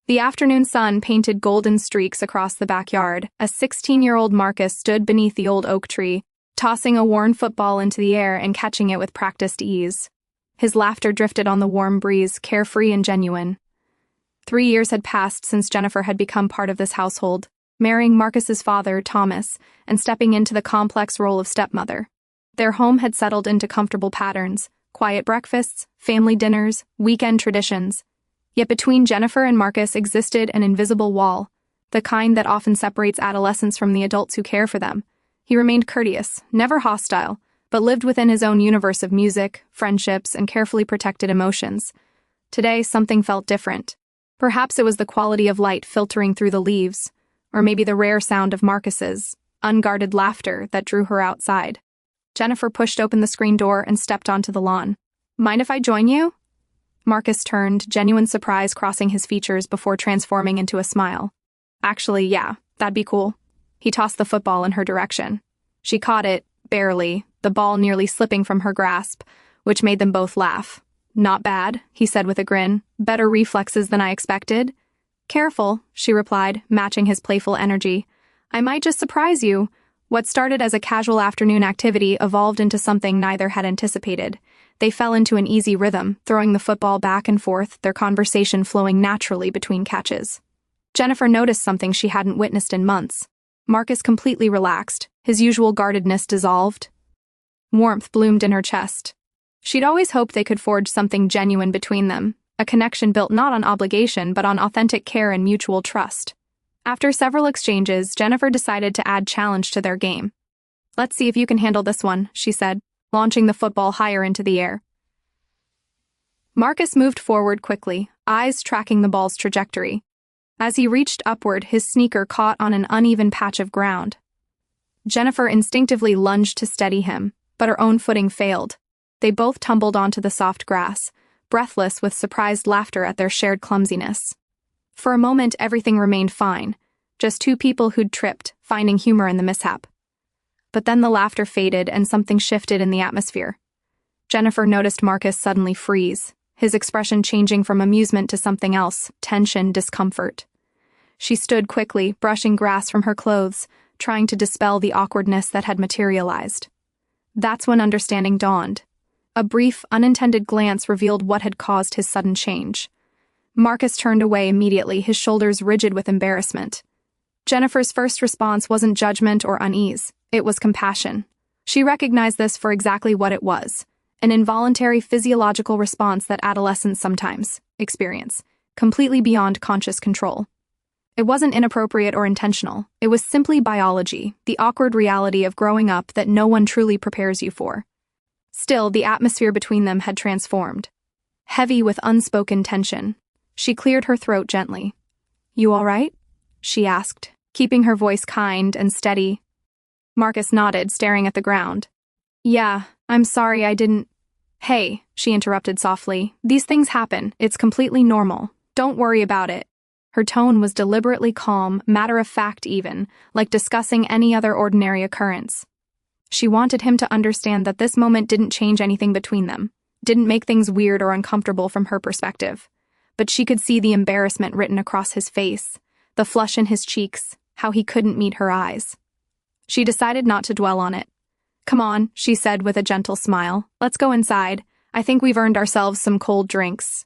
The afternoon sun painted golden streaks across the backyard as 16-year-old Marcus stood beneath the old oak tree, tossing a worn football into the air and catching it with practiced ease. His laughter drifted on the warm breeze, carefree and genuine. 3 years had passed since Jennifer had become part of this household, marrying Marcus's father, Thomas, and stepping into the complex role of stepmother. Their home had settled into comfortable patterns, quiet breakfasts, family dinners, weekend traditions. Yet between Jennifer and Marcus existed an invisible wall, the kind that often separates adolescents from the adults who care for them. He remained courteous, never hostile, but lived within his own universe of music, friendships, and carefully protected emotions. Today, something felt different. Perhaps it was the quality of light filtering through the leaves, or maybe the rare sound of Marcus's unguarded laughter that drew her outside. Jennifer pushed open the screen door and stepped onto the lawn. "Mind if I join you?" Marcus turned, genuine surprise crossing his features before transforming into a smile. "Actually, yeah, that'd be cool." He tossed the football in her direction. She caught it, barely, the ball nearly slipping from her grasp, which made them both laugh. "Not bad," he said with a grin. "Better reflexes than I expected." "Careful," she replied, matching his playful energy. "I might just surprise you." What started as a casual afternoon activity evolved into something neither had anticipated. They fell into an easy rhythm, throwing the football back and forth, their conversation flowing naturally between catches. Jennifer noticed something she hadn't witnessed in months. Marcus completely relaxed, his usual guardedness dissolved. Warmth bloomed in her chest. She'd always hoped they could forge something genuine between them, a connection built not on obligation but on authentic care and mutual trust. After several exchanges, Jennifer decided to add challenge to their game. "Let's see if you can handle this one," she said, launching the football higher into the air. Marcus moved forward quickly, eyes tracking the ball's trajectory. As he reached upward, his sneaker caught on an uneven patch of ground. Jennifer instinctively lunged to steady him, but her own footing failed. They both tumbled onto the soft grass, breathless with surprised laughter at their shared clumsiness. For a moment, everything remained fine, just two people who'd tripped, finding humor in the mishap. But then the laughter faded and something shifted in the atmosphere. Jennifer noticed Marcus suddenly freeze, his expression changing from amusement to something else, tension, discomfort. She stood quickly, brushing grass from her clothes, trying to dispel the awkwardness that had materialized. That's when understanding dawned. A brief, unintended glance revealed what had caused his sudden change. Marcus turned away immediately, his shoulders rigid with embarrassment. Jennifer's first response wasn't judgment or unease, it was compassion. She recognized this for exactly what it was, an involuntary physiological response that adolescents sometimes experience, completely beyond conscious control. It wasn't inappropriate or intentional, it was simply biology, the awkward reality of growing up that no one truly prepares you for. Still, the atmosphere between them had transformed. Heavy with unspoken tension, she cleared her throat gently. "You all right?" she asked, keeping her voice kind and steady. Marcus nodded, staring at the ground. "Yeah, I'm sorry I didn't—" "Hey," she interrupted softly, "these things happen, it's completely normal. Don't worry about it." Her tone was deliberately calm, matter-of-fact even, like discussing any other ordinary occurrence. She wanted him to understand that this moment didn't change anything between them, didn't make things weird or uncomfortable from her perspective. But she could see the embarrassment written across his face, the flush in his cheeks, how he couldn't meet her eyes. She decided not to dwell on it. "Come on," she said with a gentle smile. "Let's go inside. I think we've earned ourselves some cold drinks."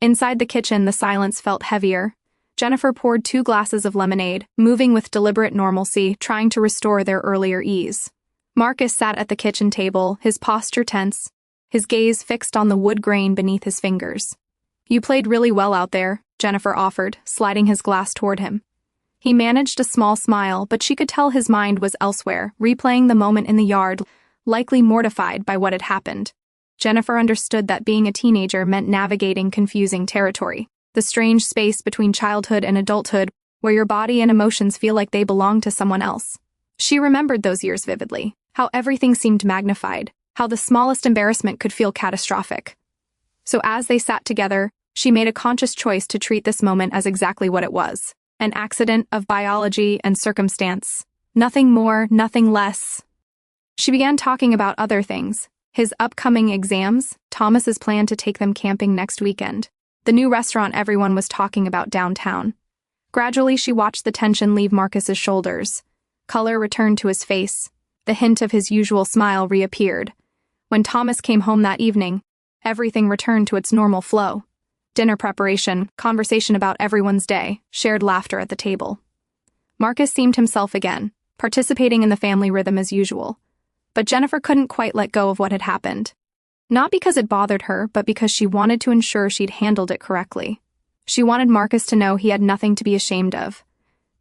Inside the kitchen, the silence felt heavier. Jennifer poured 2 glasses of lemonade, moving with deliberate normalcy, trying to restore their earlier ease. Marcus sat at the kitchen table, his posture tense, his gaze fixed on the wood grain beneath his fingers. "You played really well out there," Jennifer offered, sliding his glass toward him. He managed a small smile, but she could tell his mind was elsewhere, replaying the moment in the yard, likely mortified by what had happened. Jennifer understood that being a teenager meant navigating confusing territory, the strange space between childhood and adulthood where your body and emotions feel like they belong to someone else. She remembered those years vividly, how everything seemed magnified, how the smallest embarrassment could feel catastrophic. So as they sat together, she made a conscious choice to treat this moment as exactly what it was, an accident of biology and circumstance. Nothing more, nothing less. She began talking about other things, his upcoming exams, Thomas's plan to take them camping next weekend. the new restaurant everyone was talking about downtown. Gradually, she watched the tension leave Marcus's shoulders. Color returned to his face. The hint of his usual smile reappeared. When Thomas came home that evening, everything returned to its normal flow. Dinner preparation, conversation about everyone's day, shared laughter at the table. Marcus seemed himself again, participating in the family rhythm as usual. But Jennifer couldn't quite let go of what had happened. Not because it bothered her, but because she wanted to ensure she'd handled it correctly. She wanted Marcus to know he had nothing to be ashamed of.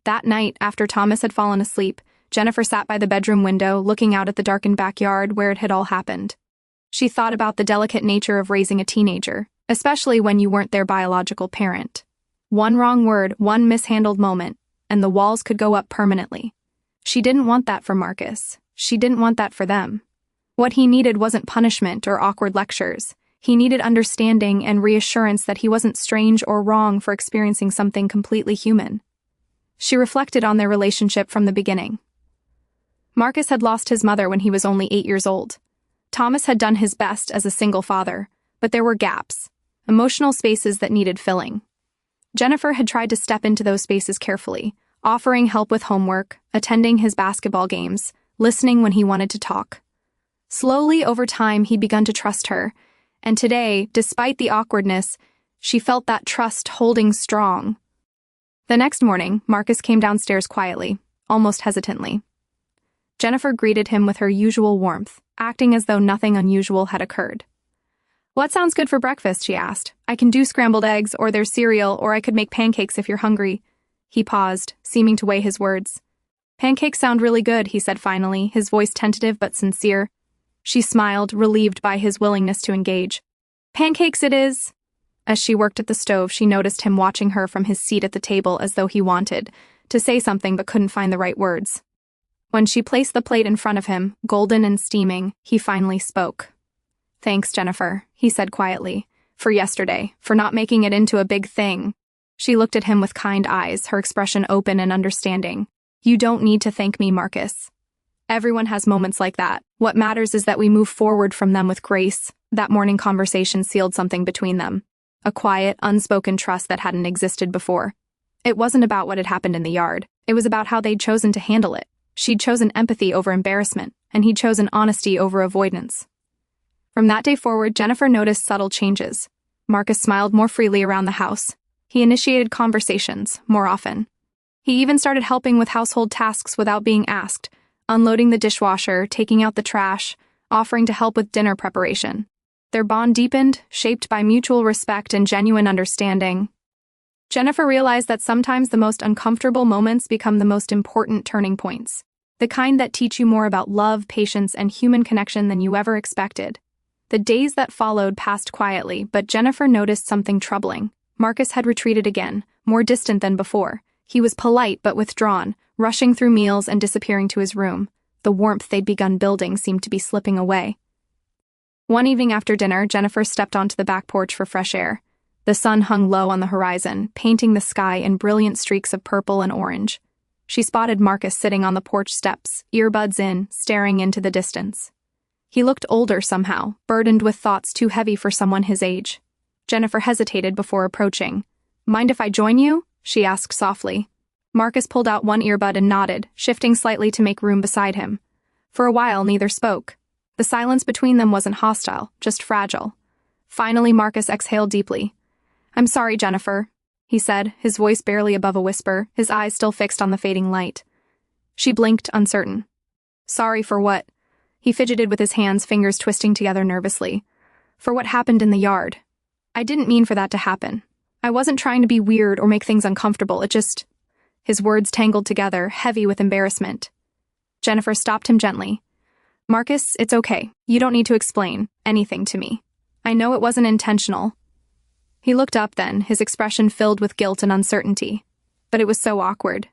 That night, after Thomas had fallen asleep, Jennifer sat by the bedroom window, looking out at the darkened backyard where it had all happened. She thought about the delicate nature of raising a teenager, especially when you weren't their biological parent. One wrong word, one mishandled moment, and the walls could go up permanently. She didn't want that for Marcus. She didn't want that for them. What he needed wasn't punishment or awkward lectures. He needed understanding and reassurance that he wasn't strange or wrong for experiencing something completely human. She reflected on their relationship from the beginning. Marcus had lost his mother when he was only 8 years old. Thomas had done his best as a single father, but there were gaps, emotional spaces that needed filling. Jennifer had tried to step into those spaces carefully, offering help with homework, attending his basketball games, listening when he wanted to talk. Slowly, over time, he'd begun to trust her, and today, despite the awkwardness, she felt that trust holding strong. The next morning, Marcus came downstairs quietly, almost hesitantly. Jennifer greeted him with her usual warmth, acting as though nothing unusual had occurred. "What sounds good for breakfast?" she asked. "I can do scrambled eggs, or there's cereal, or I could make pancakes if you're hungry." He paused, seeming to weigh his words. "Pancakes sound really good," he said finally, his voice tentative but sincere. She smiled, relieved by his willingness to engage. "Pancakes it is." As she worked at the stove, she noticed him watching her from his seat at the table as though he wanted to say something but couldn't find the right words. When she placed the plate in front of him, golden and steaming, he finally spoke. "Thanks, Jennifer," he said quietly, "for yesterday, for not making it into a big thing." She looked at him with kind eyes, her expression open and understanding. "You don't need to thank me, Marcus. Everyone has moments like that. What matters is that we move forward from them with grace." That morning conversation sealed something between them. A quiet, unspoken trust that hadn't existed before. It wasn't about what had happened in the yard. It was about how they'd chosen to handle it. She'd chosen empathy over embarrassment, and he'd chosen honesty over avoidance. From that day forward, Jennifer noticed subtle changes. Marcus smiled more freely around the house. He initiated conversations more often. He even started helping with household tasks without being asked, unloading the dishwasher, taking out the trash, offering to help with dinner preparation. Their bond deepened, shaped by mutual respect and genuine understanding. Jennifer realized that sometimes the most uncomfortable moments become the most important turning points, the kind that teach you more about love, patience, and human connection than you ever expected. The days that followed passed quietly, but Jennifer noticed something troubling. Marcus had retreated again, more distant than before. He was polite but withdrawn, rushing through meals and disappearing to his room. The warmth they'd begun building seemed to be slipping away. One evening after dinner, Jennifer stepped onto the back porch for fresh air. The sun hung low on the horizon, painting the sky in brilliant streaks of purple and orange. She spotted Marcus sitting on the porch steps, earbuds in, staring into the distance. He looked older somehow, burdened with thoughts too heavy for someone his age. Jennifer hesitated before approaching. "Mind if I join you?" she asked softly. Marcus pulled out one earbud and nodded, shifting slightly to make room beside him. For a while, neither spoke. The silence between them wasn't hostile, just fragile. Finally, Marcus exhaled deeply. "I'm sorry, Jennifer," he said, his voice barely above a whisper, his eyes still fixed on the fading light. She blinked, uncertain. "Sorry for what?" He fidgeted with his hands, fingers twisting together nervously. "For what happened in the yard. I didn't mean for that to happen. I wasn't trying to be weird or make things uncomfortable, it just..." His words tangled together, heavy with embarrassment. Jennifer stopped him gently. "Marcus, it's okay. You don't need to explain anything to me. I know it wasn't intentional." He looked up then, his expression filled with guilt and uncertainty. But it was so awkward.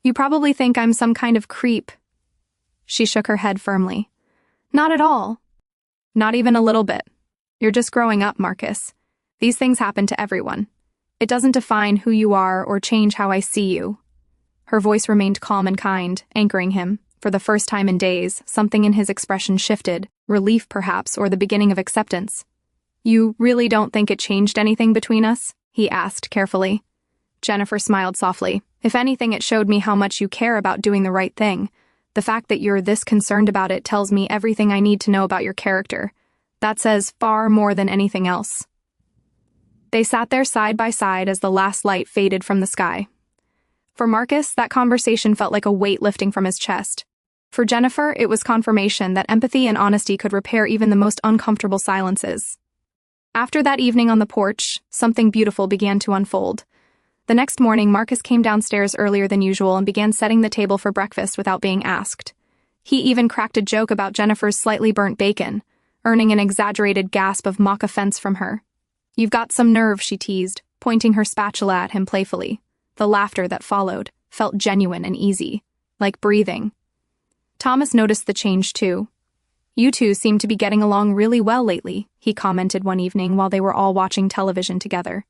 "You probably think I'm some kind of creep." She shook her head firmly. "Not at all. Not even a little bit. You're just growing up, Marcus. These things happen to everyone. It doesn't define who you are or change how I see you." Her voice remained calm and kind, anchoring him. For the first time in days, something in his expression shifted, relief perhaps, or the beginning of acceptance. You really don't think it changed anything between us? He asked carefully. Jennifer smiled softly. If anything, it showed me how much you care about doing the right thing. The fact that you're this concerned about it tells me everything I need to know about your character. That says far more than anything else. They sat there side by side as the last light faded from the sky. For Marcus, that conversation felt like a weight lifting from his chest. For Jennifer, it was confirmation that empathy and honesty could repair even the most uncomfortable silences. After that evening on the porch, something beautiful began to unfold. The next morning, Marcus came downstairs earlier than usual and began setting the table for breakfast without being asked. He even cracked a joke about Jennifer's slightly burnt bacon, earning an exaggerated gasp of mock offense from her. "You've got some nerve," she teased, pointing her spatula at him playfully. The laughter that followed felt genuine and easy, like breathing. Thomas noticed the change too. "You two seem to be getting along really well lately," he commented one evening while they were all watching television together.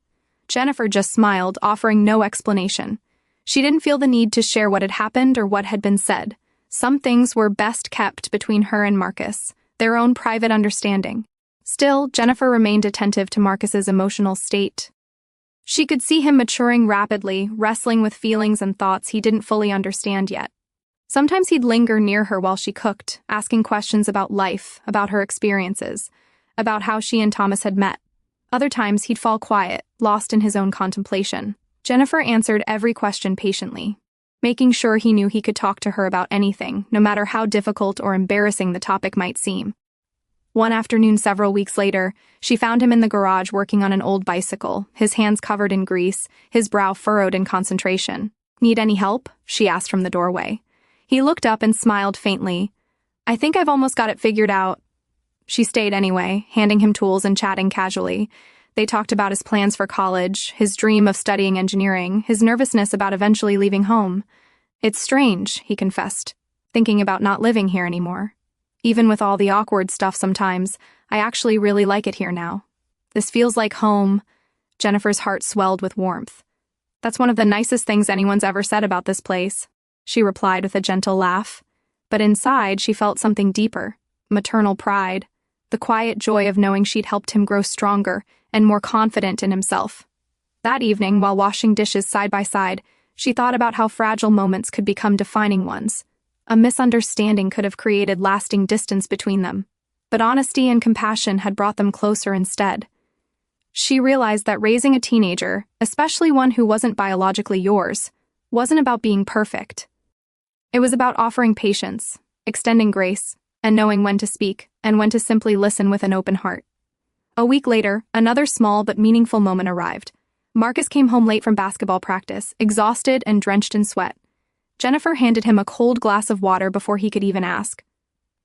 Jennifer just smiled, offering no explanation. She didn't feel the need to share what had happened or what had been said. Some things were best kept between her and Marcus, their own private understanding. Still, Jennifer remained attentive to Marcus's emotional state. She could see him maturing rapidly, wrestling with feelings and thoughts he didn't fully understand yet. Sometimes he'd linger near her while she cooked, asking questions about life, about her experiences, about how she and Thomas had met. Other times he'd fall quiet, lost in his own contemplation. Jennifer answered every question patiently, making sure he knew he could talk to her about anything, no matter how difficult or embarrassing the topic might seem. One afternoon several weeks later, she found him in the garage working on an old bicycle, his hands covered in grease, his brow furrowed in concentration. "Need any help?" she asked from the doorway. He looked up and smiled faintly. "I think I've almost got it figured out." She stayed anyway, handing him tools and chatting casually. They talked about his plans for college, his dream of studying engineering, his nervousness about eventually leaving home. "It's strange," he confessed, "thinking about not living here anymore. Even with all the awkward stuff sometimes, I actually really like it here now. This feels like home." Jennifer's heart swelled with warmth. "That's one of the nicest things anyone's ever said about this place," she replied with a gentle laugh. But inside, she felt something deeper, maternal pride, the quiet joy of knowing she'd helped him grow stronger and more confident in himself. That evening, while washing dishes side by side, she thought about how fragile moments could become defining ones. A misunderstanding could have created lasting distance between them, but honesty and compassion had brought them closer instead. She realized that raising a teenager, especially one who wasn't biologically yours, wasn't about being perfect. It was about offering patience, extending grace, and knowing when to speak and when to simply listen with an open heart. A week later, another small but meaningful moment arrived. Marcus came home late from basketball practice, exhausted and drenched in sweat. Jennifer handed him a cold glass of water before he could even ask.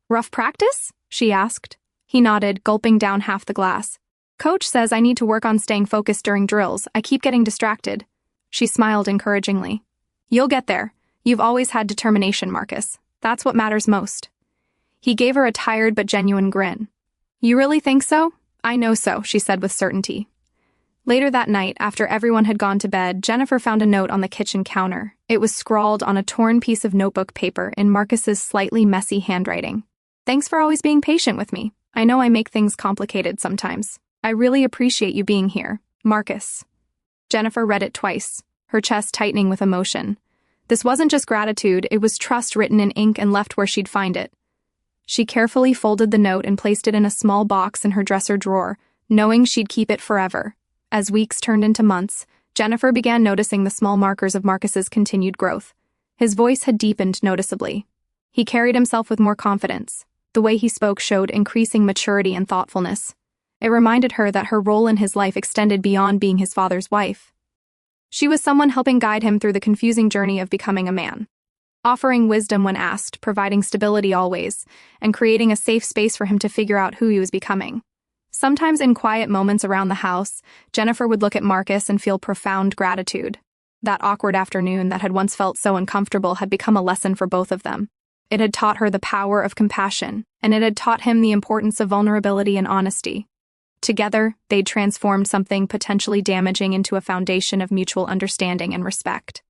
"Rough practice?" she asked. He nodded, gulping down half the glass. "Coach says I need to work on staying focused during drills. I keep getting distracted." She smiled encouragingly. "You'll get there. You've always had determination, Marcus. That's what matters most." He gave her a tired but genuine grin. "You really think so?" "I know so," she said with certainty. Later that night, after everyone had gone to bed, Jennifer found a note on the kitchen counter. It was scrawled on a torn piece of notebook paper in Marcus's slightly messy handwriting. "Thanks for always being patient with me. I know I make things complicated sometimes. I really appreciate you being here, Marcus." Jennifer read it twice, her chest tightening with emotion. This wasn't just gratitude, it was trust written in ink and left where she'd find it. She carefully folded the note and placed it in a small box in her dresser drawer, knowing she'd keep it forever. As weeks turned into months, Jennifer began noticing the small markers of Marcus's continued growth. His voice had deepened noticeably. He carried himself with more confidence. The way he spoke showed increasing maturity and thoughtfulness. It reminded her that her role in his life extended beyond being his father's wife. She was someone helping guide him through the confusing journey of becoming a man, offering wisdom when asked, providing stability always, and creating a safe space for him to figure out who he was becoming. Sometimes in quiet moments around the house, Jennifer would look at Marcus and feel profound gratitude. That awkward afternoon that had once felt so uncomfortable had become a lesson for both of them. It had taught her the power of compassion, and it had taught him the importance of vulnerability and honesty. Together, they'd transformed something potentially damaging into a foundation of mutual understanding and respect.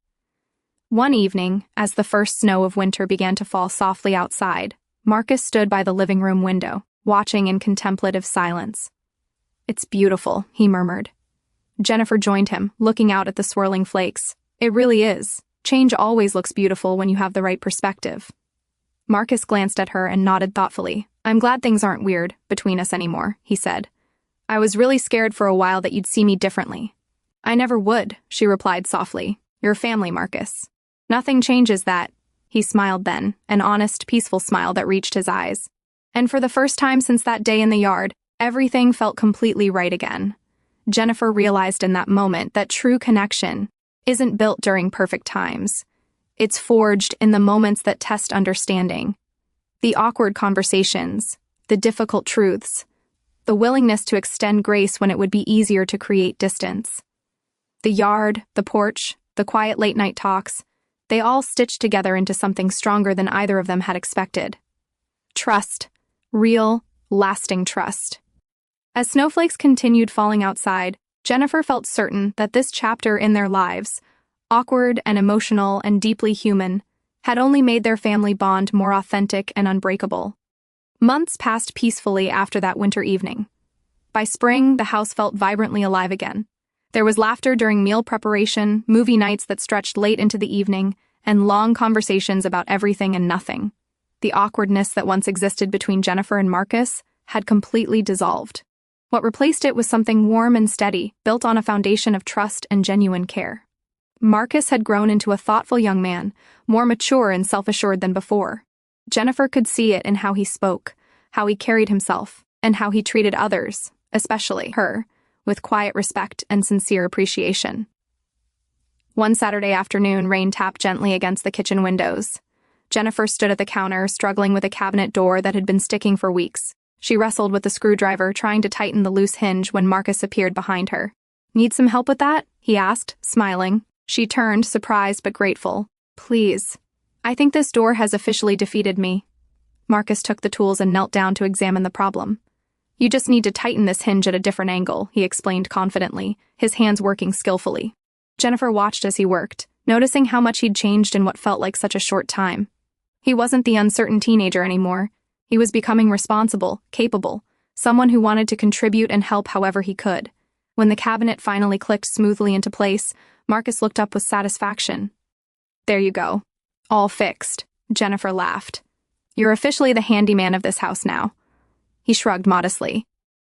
One evening, as the first snow of winter began to fall softly outside, Marcus stood by the living room window, watching in contemplative silence. It's beautiful, he murmured. Jennifer joined him, looking out at the swirling flakes. It really is. Change always looks beautiful when you have the right perspective. Marcus glanced at her and nodded thoughtfully. I'm glad things aren't weird between us anymore, he said. I was really scared for a while that you'd see me differently. I never would, she replied softly. You're family, Marcus. Nothing changes that. He smiled then, an honest, peaceful smile that reached his eyes. And for the first time since that day in the yard, everything felt completely right again. Jennifer realized in that moment that true connection isn't built during perfect times. It's forged in the moments that test understanding. The awkward conversations, the difficult truths, the willingness to extend grace when it would be easier to create distance. The yard, the porch, the quiet late-night talks, they all stitched together into something stronger than either of them had expected. Trust. Real, lasting trust. As snowflakes continued falling outside, Jennifer felt certain that this chapter in their lives, awkward and emotional and deeply human, had only made their family bond more authentic and unbreakable. Months passed peacefully after that winter evening. By spring, the house felt vibrantly alive again. There was laughter during meal preparation, movie nights that stretched late into the evening, and long conversations about everything and nothing. The awkwardness that once existed between Jennifer and Marcus had completely dissolved. What replaced it was something warm and steady, built on a foundation of trust and genuine care. Marcus had grown into a thoughtful young man, more mature and self-assured than before. Jennifer could see it in how he spoke, how he carried himself, and how he treated others, especially her, with quiet respect and sincere appreciation. One Saturday afternoon, rain tapped gently against the kitchen windows. Jennifer stood at the counter, struggling with a cabinet door that had been sticking for weeks. She wrestled with the screwdriver, trying to tighten the loose hinge when Marcus appeared behind her. Need some help with that? He asked, smiling. She turned, surprised but grateful. Please. I think this door has officially defeated me. Marcus took the tools and knelt down to examine the problem. You just need to tighten this hinge at a different angle, he explained confidently, his hands working skillfully. Jennifer watched as he worked, noticing how much he'd changed in what felt like such a short time. He wasn't the uncertain teenager anymore. He was becoming responsible, capable, someone who wanted to contribute and help however he could. When the cabinet finally clicked smoothly into place, Marcus looked up with satisfaction. There you go. All fixed. Jennifer laughed. You're officially the handyman of this house now. He shrugged modestly.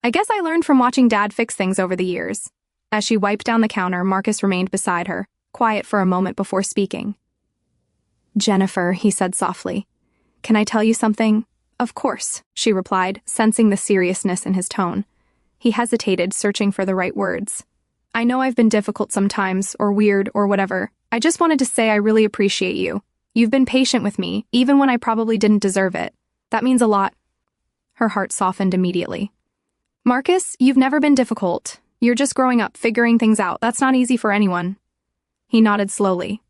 I guess I learned from watching Dad fix things over the years. As she wiped down the counter, Marcus remained beside her, quiet for a moment before speaking. Jennifer, he said softly. Can I tell you something? Of course, she replied, sensing the seriousness in his tone. He hesitated, searching for the right words. I know I've been difficult sometimes, or weird, or whatever. I just wanted to say I really appreciate you. You've been patient with me, even when I probably didn't deserve it. That means a lot. Her heart softened immediately. Marcus, you've never been difficult. You're just growing up, figuring things out. That's not easy for anyone. He nodded slowly.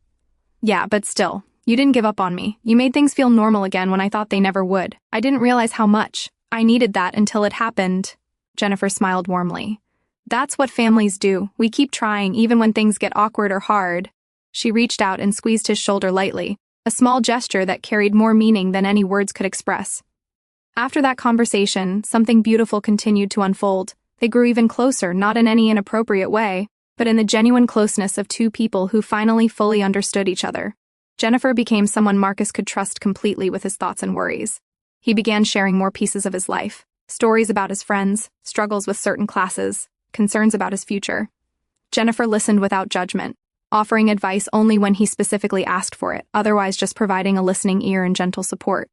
Yeah, but still, you didn't give up on me. You made things feel normal again when I thought they never would. I didn't realize how much. I needed that until it happened. Jennifer smiled warmly. That's what families do. We keep trying, even when things get awkward or hard. She reached out and squeezed his shoulder lightly, a small gesture that carried more meaning than any words could express. After that conversation, something beautiful continued to unfold. They grew even closer, not in any inappropriate way, but in the genuine closeness of two people who finally fully understood each other. Jennifer became someone Marcus could trust completely with his thoughts and worries. He began sharing more pieces of his life, stories about his friends, struggles with certain classes, concerns about his future. Jennifer listened without judgment, offering advice only when he specifically asked for it, otherwise just providing a listening ear and gentle support.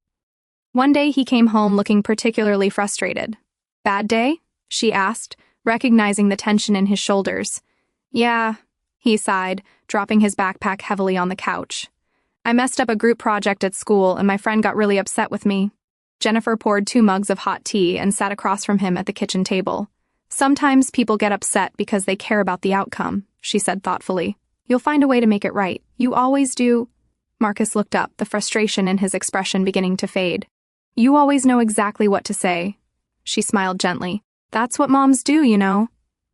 One day he came home looking particularly frustrated. Bad day? She asked, recognizing the tension in his shoulders. Yeah, he sighed, dropping his backpack heavily on the couch. I messed up a group project at school and my friend got really upset with me. Jennifer poured 2 mugs of hot tea and sat across from him at the kitchen table. Sometimes people get upset because they care about the outcome, she said thoughtfully. You'll find a way to make it right. You always do. Marcus looked up, the frustration in his expression beginning to fade. You always know exactly what to say. She smiled gently. That's what moms do, you know.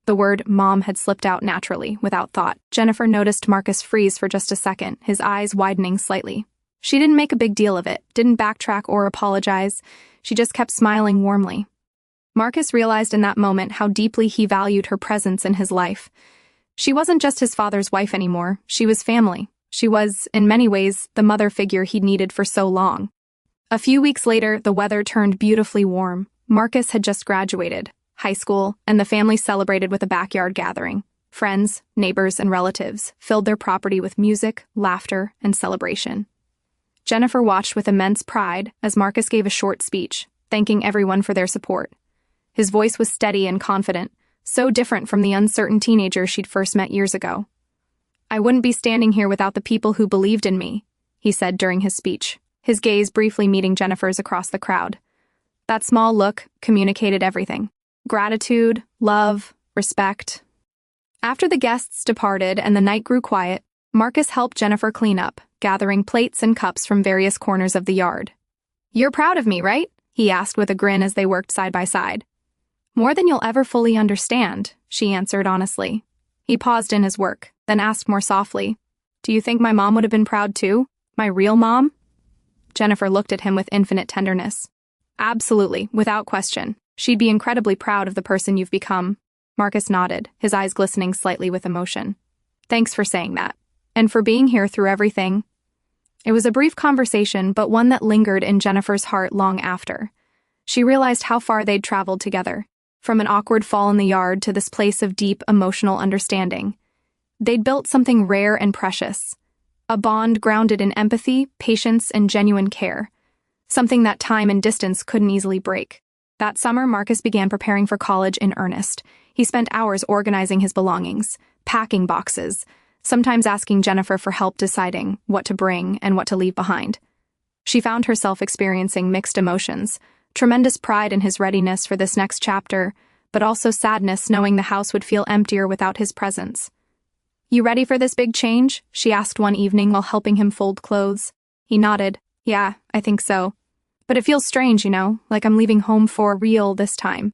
The word mom had slipped out naturally, without thought. Jennifer noticed Marcus freeze for just a second, his eyes widening slightly. She didn't make a big deal of it, didn't backtrack or apologize. She just kept smiling warmly. Marcus realized in that moment how deeply he valued her presence in his life. She wasn't just his father's wife anymore, she was family. She was, in many ways, the mother figure he'd needed for so long. A few weeks later, the weather turned beautifully warm. Marcus had just graduated high school, and the family celebrated with a backyard gathering. Friends, neighbors, and relatives filled their property with music, laughter, and celebration. Jennifer watched with immense pride as Marcus gave a short speech, thanking everyone for their support. His voice was steady and confident, so different from the uncertain teenager she'd first met years ago. "I wouldn't be standing here without the people who believed in me," he said during his speech, his gaze briefly meeting Jennifer's across the crowd. That small look communicated everything: gratitude, love, respect. After the guests departed and the night grew quiet, Marcus helped Jennifer clean up, gathering plates and cups from various corners of the yard. "You're proud of me, right?" he asked with a grin as they worked side by side. "More than you'll ever fully understand," she answered honestly. He paused in his work, then asked more softly, "Do you think my mom would have been proud too? My real mom?" Jennifer looked at him with infinite tenderness. "Absolutely, without question. She'd be incredibly proud of the person you've become." Marcus nodded, his eyes glistening slightly with emotion. "Thanks for saying that. And for being here through everything." It was a brief conversation, but one that lingered in Jennifer's heart long after. She realized how far they'd traveled together, from an awkward fall in the yard to this place of deep emotional understanding. They'd built something rare and precious, a bond grounded in empathy, patience, and genuine care, something that time and distance couldn't easily break. That summer, Marcus began preparing for college in earnest. He spent hours organizing his belongings, packing boxes, sometimes asking Jennifer for help deciding what to bring and what to leave behind. She found herself experiencing mixed emotions, tremendous pride in his readiness for this next chapter, but also sadness knowing the house would feel emptier without his presence. "You ready for this big change?" she asked one evening while helping him fold clothes. He nodded. "Yeah, I think so. But it feels strange, like I'm leaving home for real this time."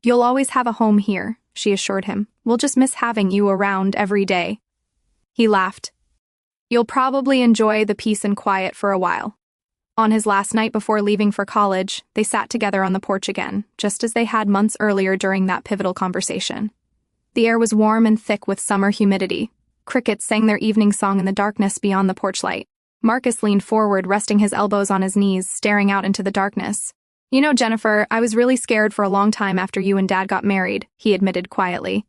"You'll always have a home here," she assured him. "We'll just miss having you around every day." He laughed. "You'll probably enjoy the peace and quiet for a while." On his last night before leaving for college, they sat together on the porch again, just as they had months earlier during that pivotal conversation. The air was warm and thick with summer humidity. Crickets sang their evening song in the darkness beyond the porch light. Marcus leaned forward, resting his elbows on his knees, staring out into the darkness. "You know, Jennifer, I was really scared for a long time after you and Dad got married," he admitted quietly.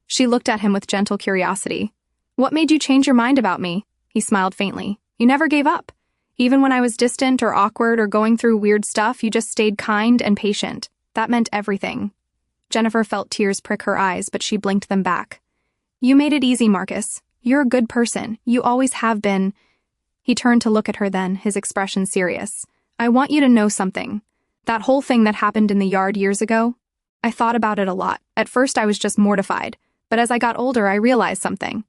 She looked at him with gentle curiosity. "What made you change your mind about me?" He smiled faintly. "You never gave up. Even when I was distant or awkward or going through weird stuff, you just stayed kind and patient. That meant everything." Jennifer felt tears prick her eyes, but she blinked them back. "You made it easy, Marcus. You're a good person. You always have been." He turned to look at her then, his expression serious. "I want you to know something. That whole thing that happened in the yard years ago, I thought about it a lot. At first I was just mortified, but as I got older I realized something.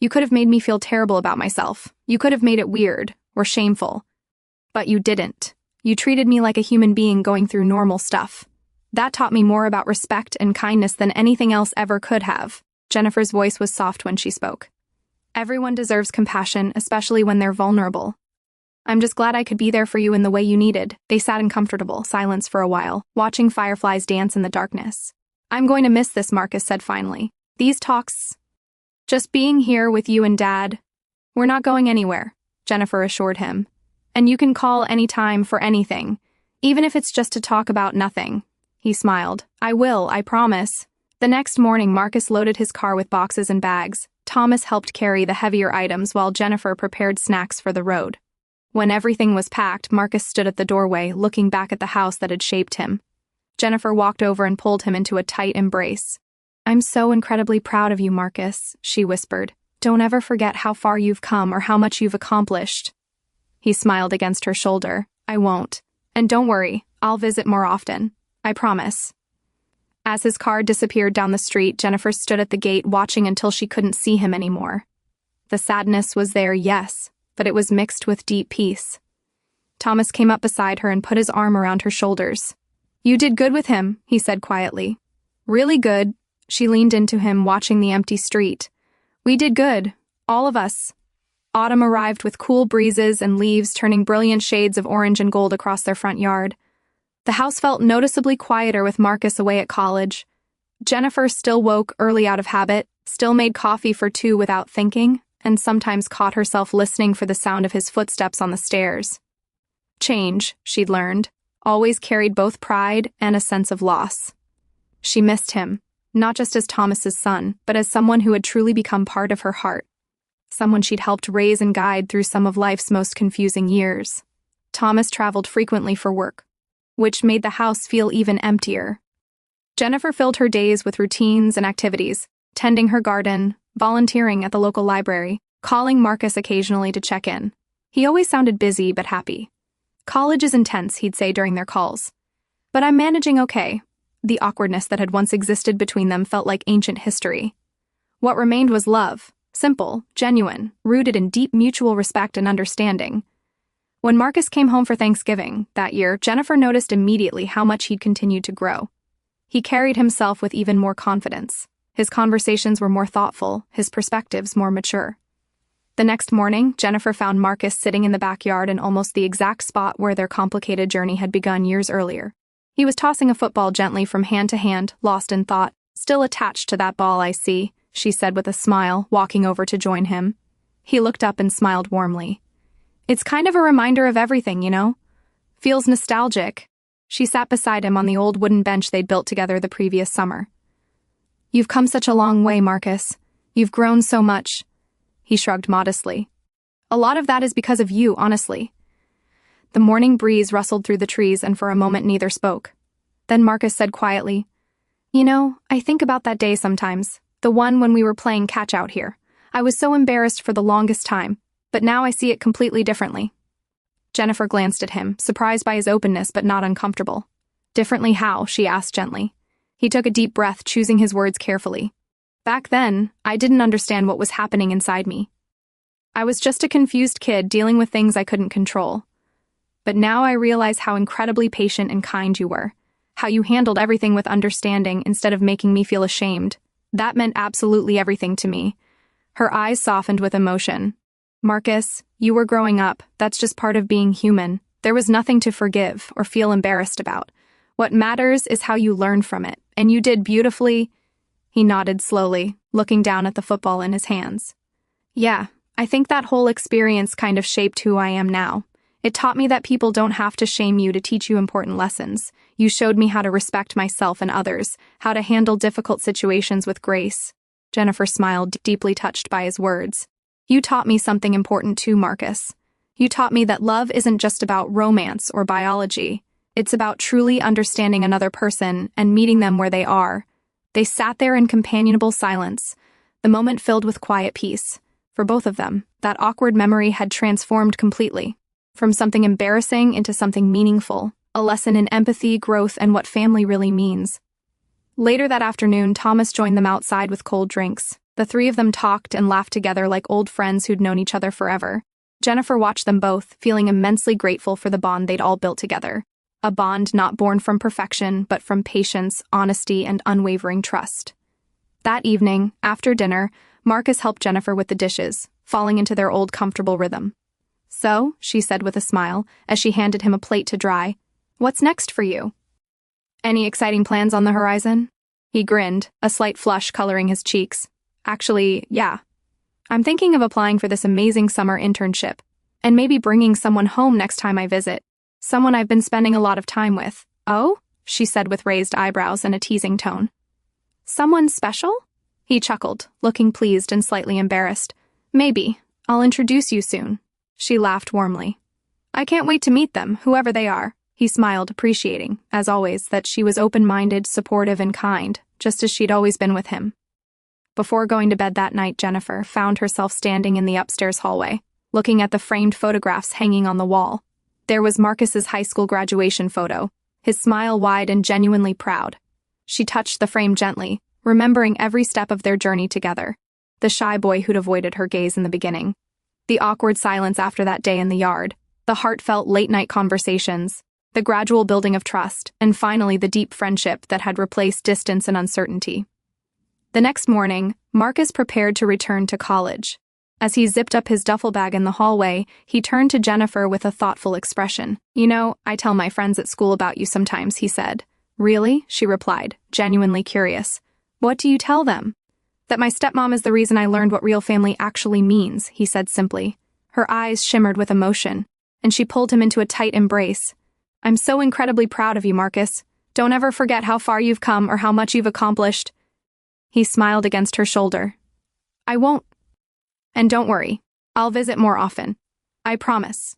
You could have made me feel terrible about myself. You could have made it weird or shameful. But you didn't. You treated me like a human being going through normal stuff. That taught me more about respect and kindness than anything else ever could have." Jennifer's voice was soft when she spoke. "Everyone deserves compassion, especially when they're vulnerable. I'm just glad I could be there for you in the way you needed." They sat in comfortable silence for a while, watching fireflies dance in the darkness. "I'm going to miss this," Marcus said finally. "These talks, just being here with you and Dad." "We're not going anywhere," Jennifer assured him. "And you can call any time for anything, even if it's just to talk about nothing." He smiled. "I will, I promise." The next morning, Marcus loaded his car with boxes and bags. Thomas helped carry the heavier items while Jennifer prepared snacks for the road. When everything was packed, Marcus stood at the doorway, looking back at the house that had shaped him. Jennifer walked over and pulled him into a tight embrace. "I'm so incredibly proud of you, Marcus," she whispered. "Don't ever forget how far you've come or how much you've accomplished." He smiled against her shoulder. "I won't. And don't worry, I'll visit more often. I promise." As his car disappeared down the street, Jennifer stood at the gate watching until she couldn't see him anymore. The sadness was there, yes, but it was mixed with deep peace. Thomas came up beside her and put his arm around her shoulders. "You did good with him," he said quietly. "Really good." She leaned into him, watching the empty street. "We did good. All of us." Autumn arrived with cool breezes and leaves turning brilliant shades of orange and gold across their front yard. The house felt noticeably quieter with Marcus away at college. Jennifer still woke early out of habit, still made coffee for two without thinking, and sometimes caught herself listening for the sound of his footsteps on the stairs. Change, she'd learned, always carried both pride and a sense of loss. She missed him, not just as Thomas's son, but as someone who had truly become part of her heart. Someone she'd helped raise and guide through some of life's most confusing years. Thomas traveled frequently for work, which made the house feel even emptier. Jennifer filled her days with routines and activities, tending her garden, volunteering at the local library, calling Marcus occasionally to check in. He always sounded busy but happy. "College is intense," he'd say during their calls. "But I'm managing okay." The awkwardness that had once existed between them felt like ancient history. What remained was love, simple, genuine, rooted in deep mutual respect and understanding. When Marcus came home for Thanksgiving that year, Jennifer noticed immediately how much he'd continued to grow. He carried himself with even more confidence. His conversations were more thoughtful, his perspectives more mature. The next morning, Jennifer found Marcus sitting in the backyard in almost the exact spot where their complicated journey had begun years earlier. He was tossing a football gently from hand to hand, lost in thought. "Still attached to that ball, I see," she said with a smile, walking over to join him. He looked up and smiled warmly. "It's kind of a reminder of everything, you know? Feels nostalgic." She sat beside him on the old wooden bench they'd built together the previous summer. "You've come such a long way, Marcus. You've grown so much." He shrugged modestly. "A lot of that is because of you, honestly." The morning breeze rustled through the trees, and for a moment neither spoke. Then Marcus said quietly, "You know, I think about that day sometimes, the one when we were playing catch out here. I was so embarrassed for the longest time, but now I see it completely differently." Jennifer glanced at him, surprised by his openness but not uncomfortable. "Differently how?" she asked gently. He took a deep breath, choosing his words carefully. "Back then, I didn't understand what was happening inside me. I was just a confused kid dealing with things I couldn't control. But now I realize how incredibly patient and kind you were, how you handled everything with understanding instead of making me feel ashamed. That meant absolutely everything to me." Her eyes softened with emotion. "Marcus, you were growing up. That's just part of being human. There was nothing to forgive or feel embarrassed about. What matters is how you learn from it, and you did beautifully." He nodded slowly, looking down at the football in his hands. "Yeah, I think that whole experience kind of shaped who I am now. It taught me that people don't have to shame you to teach you important lessons. You showed me how to respect myself and others, how to handle difficult situations with grace." Jennifer smiled, deeply touched by his words. "You taught me something important too, Marcus. You taught me that love isn't just about romance or biology. It's about truly understanding another person and meeting them where they are." They sat there in companionable silence, the moment filled with quiet peace. For both of them, that awkward memory had transformed completely. From something embarrassing into something meaningful, a lesson in empathy, growth, and what family really means. Later that afternoon, Thomas joined them outside with cold drinks. The three of them talked and laughed together like old friends who'd known each other forever. Jennifer watched them both, feeling immensely grateful for the bond they'd all built together. A bond not born from perfection, but from patience, honesty, and unwavering trust. That evening, after dinner, Marcus helped Jennifer with the dishes, falling into their old comfortable rhythm. "So," she said with a smile, as she handed him a plate to dry, "what's next for you? Any exciting plans on the horizon?" He grinned, a slight flush coloring his cheeks. "Actually, yeah. I'm thinking of applying for this amazing summer internship, and maybe bringing someone home next time I visit. Someone I've been spending a lot of time with." "Oh?" she said with raised eyebrows and a teasing tone. "Someone special?" He chuckled, looking pleased and slightly embarrassed. "Maybe. I'll introduce you soon." She laughed warmly. "I can't wait to meet them, whoever they are." He smiled, appreciating, as always, that she was open-minded, supportive, and kind, just as she'd always been with him. Before going to bed that night, Jennifer found herself standing in the upstairs hallway, looking at the framed photographs hanging on the wall. There was Marcus's high school graduation photo, his smile wide and genuinely proud. She touched the frame gently, remembering every step of their journey together. The shy boy who'd avoided her gaze in the beginning. The awkward silence after that day in the yard. The heartfelt late-night conversations. The gradual building of trust, and finally the deep friendship that had replaced distance and uncertainty. The next morning, Marcus prepared to return to college. As he zipped up his duffel bag in the hallway, he turned to Jennifer with a thoughtful expression. "You know, I tell my friends at school about you sometimes," he said. "Really?" she replied, genuinely curious. "What do you tell them?" "That my stepmom is the reason I learned what real family actually means," he said simply. Her eyes shimmered with emotion, and she pulled him into a tight embrace. "I'm so incredibly proud of you, Marcus. Don't ever forget how far you've come or how much you've accomplished." He smiled against her shoulder. "I won't. And don't worry, I'll visit more often. I promise."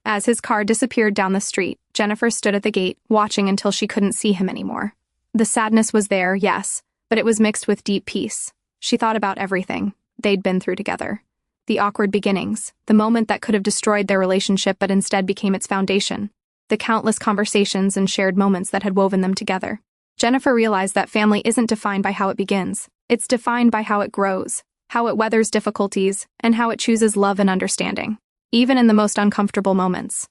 As his car disappeared down the street, Jennifer stood at the gate, watching until she couldn't see him anymore. The sadness was there, yes, but it was mixed with deep peace. She thought about everything they'd been through together. The awkward beginnings, the moment that could have destroyed their relationship but instead became its foundation, the countless conversations and shared moments that had woven them together. Jennifer realized that family isn't defined by how it begins. It's defined by how it grows, how it weathers difficulties, and how it chooses love and understanding, even in the most uncomfortable moments.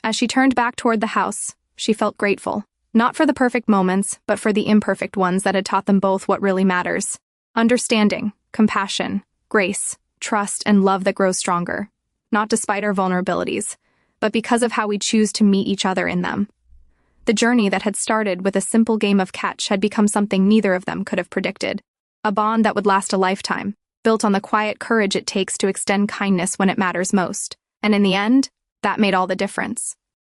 As she turned back toward the house, she felt grateful, not for the perfect moments, but for the imperfect ones that had taught them both what really matters: understanding, compassion, grace, trust, and love that grows stronger, not despite our vulnerabilities, but because of how we choose to meet each other in them. The journey that had started with a simple game of catch had become something neither of them could have predicted. A bond that would last a lifetime, built on the quiet courage it takes to extend kindness when it matters most. And in the end, that made all the difference.